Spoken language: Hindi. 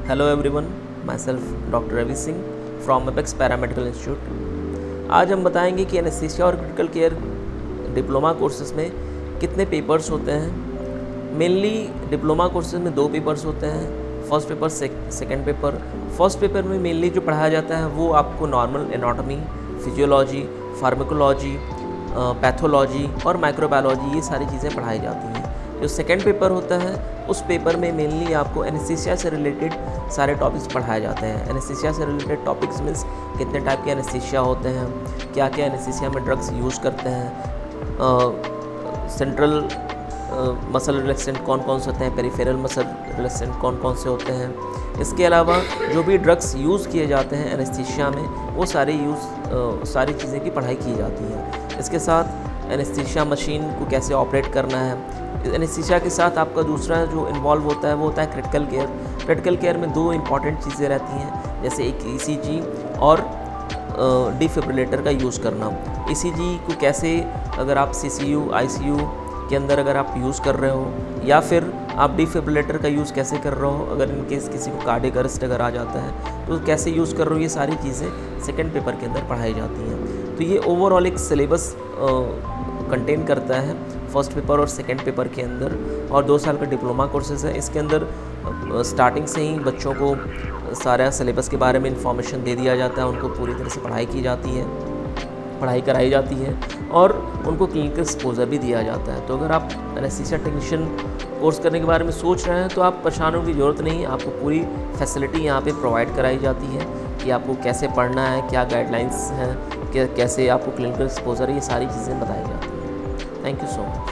Hello everyone, my self doctor Ravi Singh from Apex paramedical institute. आज हम बताएंगे कि एनेस्थीसिया और क्रिटिकल केयर डिप्लोमा कोर्सेज में कितने पेपर्स होते हैं। मेनली डिप्लोमा कोर्सेज में 2 पेपर्स होते हैं, first paper second paper. First paper में मेनली जो पढ़ाया जाता है वो आपको normal anatomy, physiology, pharmacology, pathology और माइक्रोबायोलॉजी, ये सारी चीज़ें पढ़ाई जाती हैं। जो सेकेंड पेपर होता है उस पेपर में मेनली आपको एनेस्थीसिया से रिलेटेड सारे टॉपिक्स पढ़ाए जाते हैं। एनेस्थीसिया से रिलेटेड टॉपिक्स मीन्स कितने टाइप के एनेस्थीसिया होते हैं, क्या क्या एनेस्थीसिया में ड्रग्स यूज़ करते हैं, सेंट्रल मसल रिलैक्सेंट कौन कौन से होते हैं, पेरिफेरल मसल रिलैक्सेंट कौन कौन से होते हैं। इसके अलावा जो भी ड्रग्स यूज़ किए जाते हैं एनेस्थीसिया में वो सारी चीज़ें की पढ़ाई की जाती है। इसके साथ एनेस्थीसिया मशीन को कैसे ऑपरेट करना है। एनेस्थीसिया के साथ आपका दूसरा जो इन्वॉल्व होता है वो होता है क्रिटिकल केयर। क्रिटिकल केयर में 2 इंपॉर्टेंट चीज़ें रहती हैं, जैसे एक ECG और डिफिब्रिलेटर का यूज़ करना। ECG को कैसे, अगर आप CCU ICU के अंदर अगर आप यूज़ कर रहे हो, या फिर आप डिफिब्रिलेटर का यूज़ कैसे कर रहे हो, अगर इन केस किसी को कार्डियक अरेस्ट अगर आ जाता है तो कैसे यूज़ कर रहे हो, ये सारी चीज़ें सेकेंड पेपर के अंदर पढ़ाई जाती हैं। तो ये ओवरऑल एक सिलेबस कंटेन करता है फर्स्ट पेपर और सेकेंड पेपर के अंदर, और 2 साल का डिप्लोमा कोर्सेज़ है। इसके अंदर स्टार्टिंग से ही बच्चों को सारा सिलेबस के बारे में इंफॉर्मेशन दे दिया जाता है, उनको पूरी तरह से पढ़ाई कराई जाती है और उनको क्लिनिकल एक्सपोजर भी दिया जाता है। तो अगर आप एनेस्थीसिया टेक्नीशियन कोर्स करने के बारे में सोच रहे हैं तो आप परेशान होने की ज़रूरत नहीं, आपको पूरी फैसिलिटी यहाँ पे प्रोवाइड कराई जाती है कि आपको कैसे पढ़ना है, क्या गाइडलाइंस हैं, कैसे आपको क्लिनिकल एक्सपोजर, ये सारी चीज़ें बताई जाती हैं। Thank you so much.